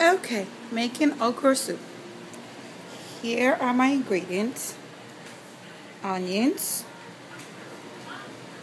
Okay, making okra soup. Here are my ingredients: onions,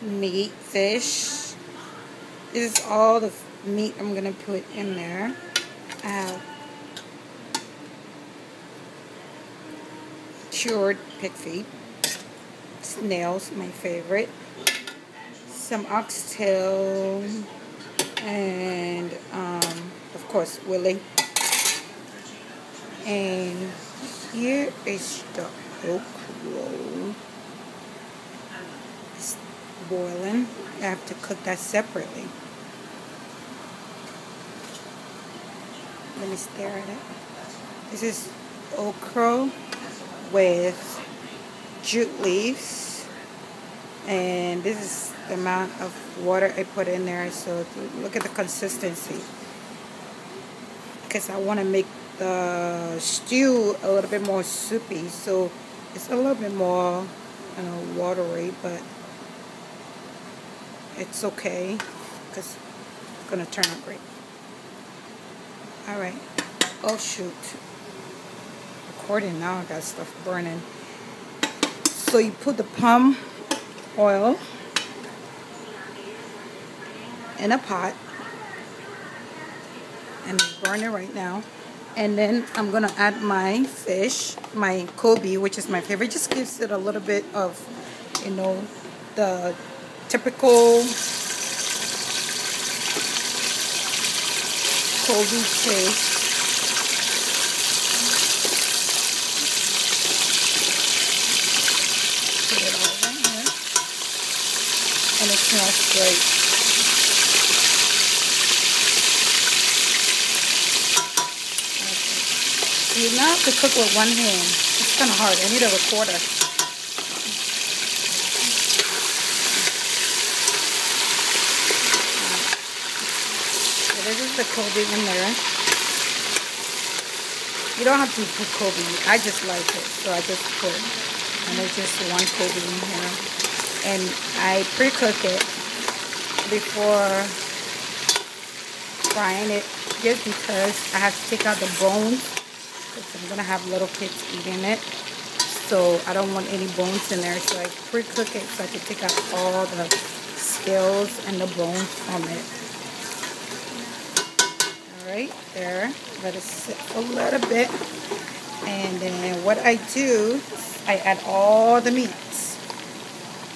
meat, fish. This is all the meat I'm gonna put in there. I have cured pig feet, snails, my favorite, some oxtail, and of course willy. And here is the okra. It's boiling. I have to cook that separately. Let me stare at it. This is okra with jute leaves, and this is the amount of water I put in there. So look at the consistency, because I want to make the stew a little bit more soupy, so it's a little bit more, watery, but it's okay because it's gonna turn out great. All right. Oh shoot! Recording now. I got stuff burning. So you put the palm oil in a pot and burn it right now. And then I'm gonna add my fish, my Kobe, which is my favorite. Just gives it a little bit of, the typical Kobe taste. Put it all in here, and it smells great. You now have to cook with one hand. It's kind of hard. I need a recorder. So this is the Kobe in there. You don't have to put Kobe. I just like it, so I just put. And there's just one Kobe in here. And I pre-cook it before frying it, just because I have to take out the bones. I'm gonna have little kids eating it, so I don't want any bones in there. So I pre-cook it so I can take out all the scales and the bones from it. All right, there. Let it sit a little bit, and then what I do, I add all the meats,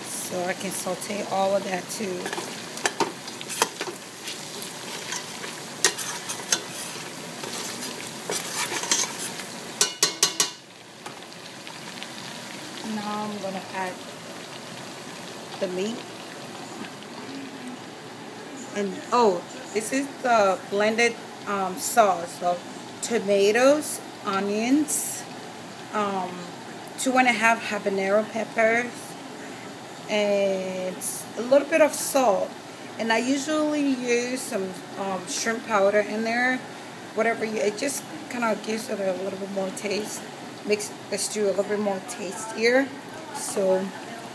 so I can saute all of that too. Now I'm going to add the meat. And this is the blended sauce of tomatoes, onions, 2.5 habanero peppers, and a little bit of salt. And I usually use some shrimp powder in there. Whatever it just kind of gives it a little bit more taste. Makes the stew a little bit more tastier, so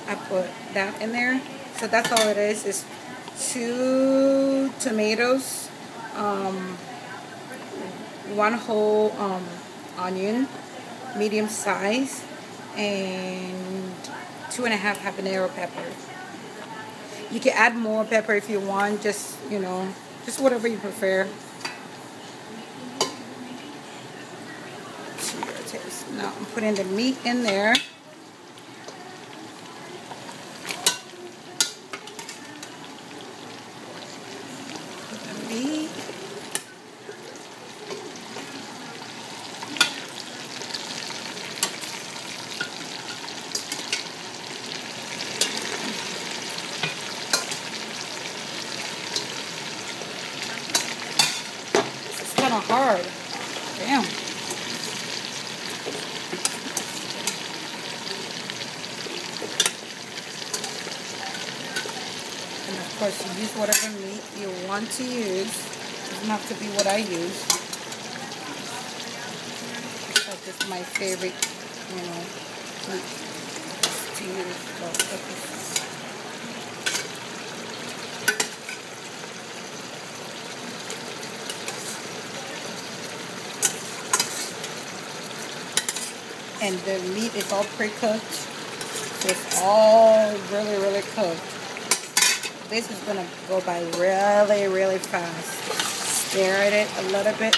I put that in there. So that's all it is. It's 2 tomatoes, 1 whole onion, medium size, and 2.5 habanero peppers. You can add more pepper if you want, just whatever you prefer. Now I'm putting the meat in there. Put the meat. This is kind of hard. Damn. Of course, you use whatever meat you want to use. It doesn't have to be what I use. That's just my favorite, meat to use. and the meat is all pre-cooked. So it's all really, really cooked. This is gonna go by really, really fast. Stir it a little bit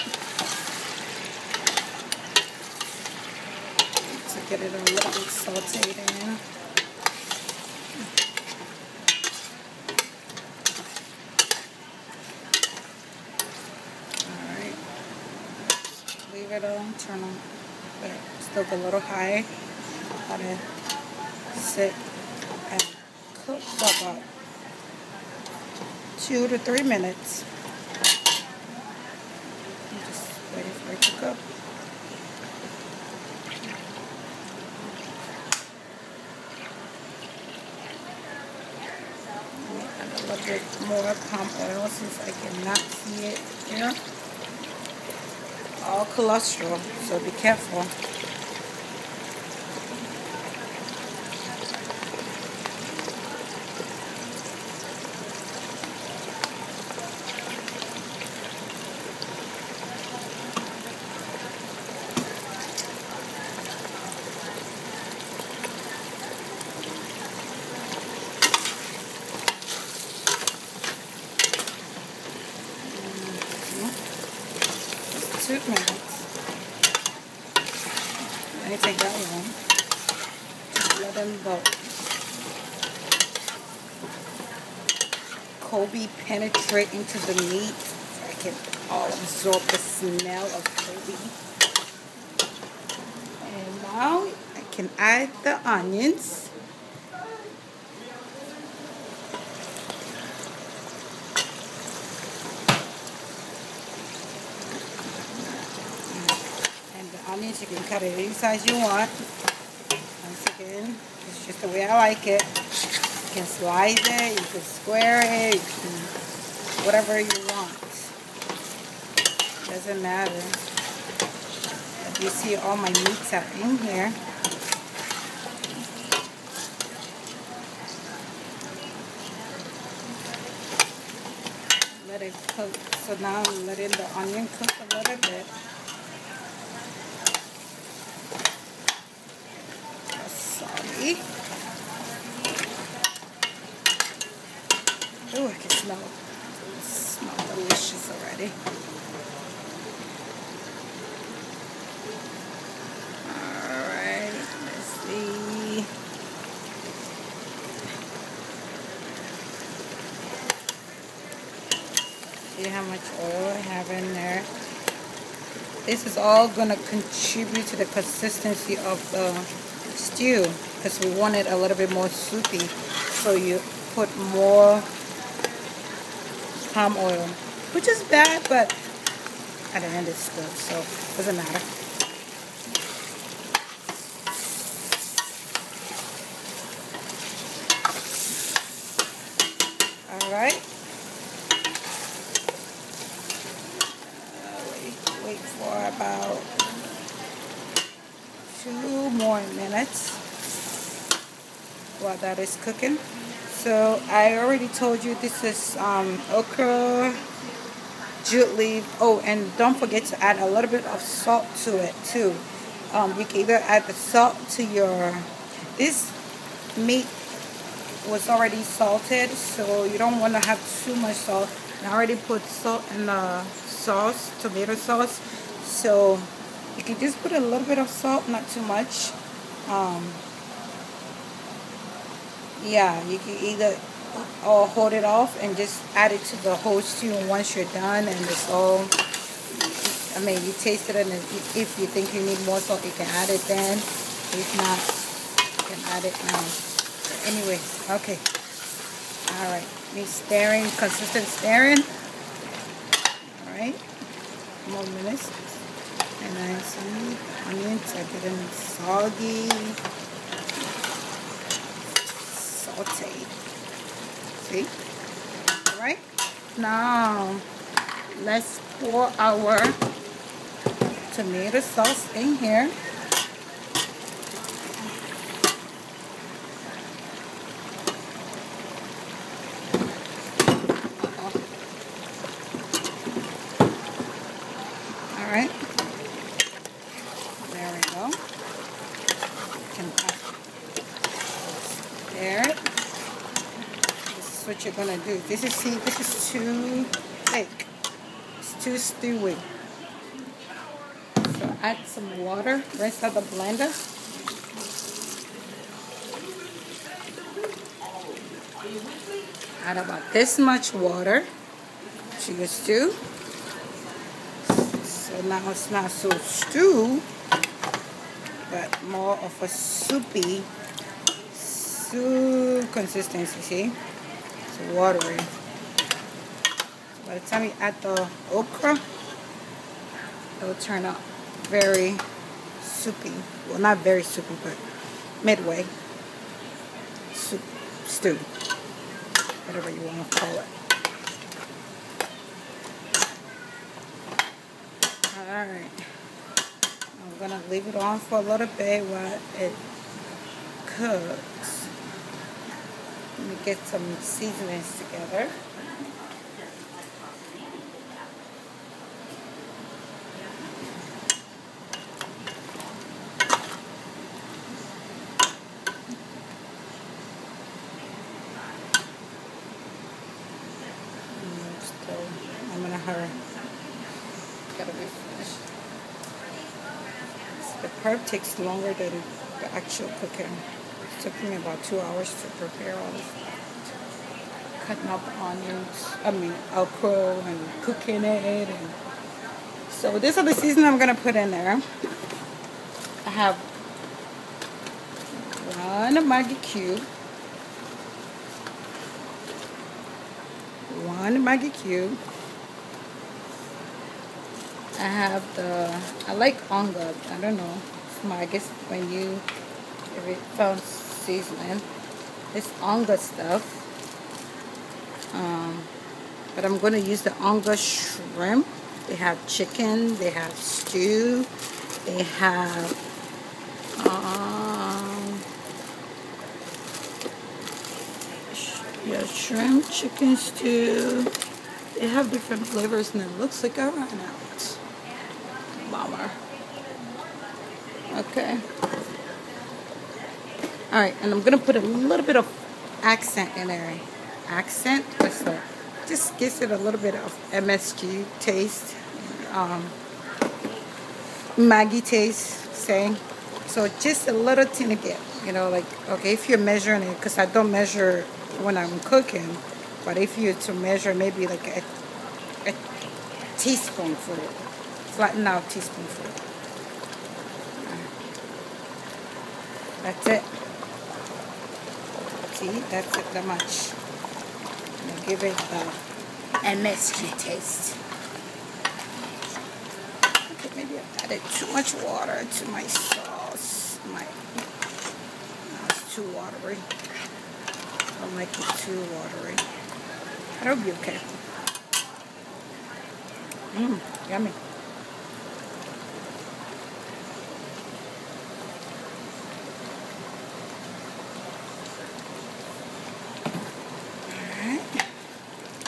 to get it a little bit sauteed in. Alright. Leave it on, turn on. But still a little high. Let it sit and cook for about 2 to 3 minutes. I'm just waiting for it to cook. Add a little bit more palm oil since I cannot see it here. All cholesterol, so be careful. Mm-hmm. 2 minutes. Let me take that one. Just let them go. Kobe penetrate into the meat so I can all absorb the smell of Kobe. And now I can add the onions. Onions, you can cut it any size you want. Once again, it's just the way I like it. You can slice it, you can square it, you can whatever you want. Doesn't matter. But you see all my meats are in here. Let it cook. So now I'm letting the onion cook a little bit. Oh, I can smell it. It smells delicious already. Alright, let's see. See how much oil I have in there. This is all going to contribute to the consistency of the stew because we want it a little bit more soupy. So you put more palm oil, which is bad, but at the end it's good, so it doesn't matter. Alright. Wait for about 2 more minutes while that is cooking. So I already told you this is okra, jute leaf. Oh, and don't forget to add a little bit of salt to it too. You can either add the salt to your, this meat was already salted, so you don't want to have too much salt. I already put salt in the sauce, tomato sauce, so you can just put a little bit of salt, not too much. Yeah, you can either hold it off and just add it to the whole stew once you're done, and it's all, I mean, you taste it, and if you think you need more salt, you can add it then. If not, you can add it now. Anyway, okay. Alright, me stirring, consistent stirring. Alright, more minutes. And I see onions are getting soggy. Sauteed. See? Alright, now let's pour our tomato sauce in here. Alright, there we go. what you're gonna do. This is too thick. It's too stewy. So add some water. Rinse out the blender. Add about this much water to your stew. So now it's not so stew, but more of a soupy soup consistency. See? It's watery. By the time you add the okra, it will turn out very soupy. Well, not very soupy, but midway. Soup, stew, whatever you want to call it. Alright. I'm going to leave it on for a little bit while it cooks. Let me get some seasonings together. I'm in a hurry. Gotta be finished. The prep takes longer than the actual cooking. It took me about 2 hours to prepare all this stuff. Cutting up onions, okra, and cooking it. And so these are the seasonings I'm gonna put in there. I have 1 Maggi cube. 1 Maggi cube. I have I like onga. I don't know. I guess when if it found seasoning, it's onga stuff. But I'm going to use the onga shrimp. They have chicken. They have stew. They have shrimp, chicken stew. They have different flavors, and it looks like I ran out. Bummer. Okay. Alright, and I'm going to put a little bit of accent in there. Accent, just gives it a little bit of MSG taste. Maggi taste, saying. So just a little teeny bit. You know, like, okay, if you're measuring it, because I don't measure when I'm cooking, but if you're to measure maybe like a teaspoonful, flatten out teaspoonful. That's it. See, that's it, that much. I'm gonna give it the MSG taste. Okay, maybe I added too much water to my sauce. Now it's too watery. I don't like it too watery. That'll be okay. Yummy.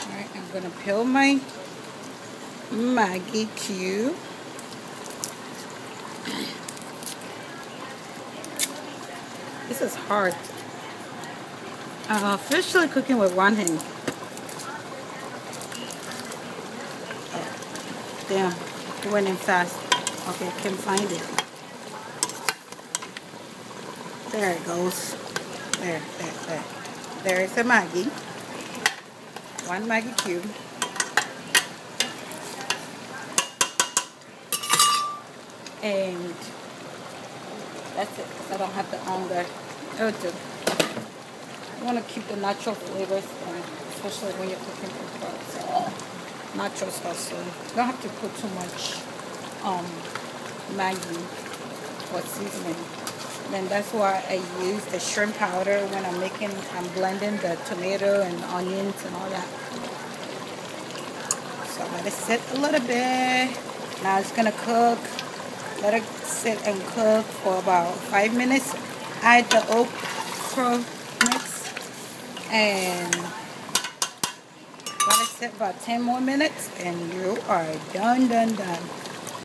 Alright, I'm gonna peel my Maggi cube. This is hard. I'm officially cooking with one hand. Oh, damn, it went in fast. Okay, I can't find it. There it goes. There. There is a Maggi. 1 Maggi cube. And that's it, because I don't have the onga. I want to keep the natural flavors, especially when you're cooking for products. So, natural stuff, so you don't have to put too much Maggi or seasoning. Then that's why I use the shrimp powder when I'm blending the tomato and onions and all that. So let it sit a little bit. Now it's gonna cook. Let it sit and cook for about 5 minutes. Add the okra mix and let it sit about 10 more minutes, and you are done.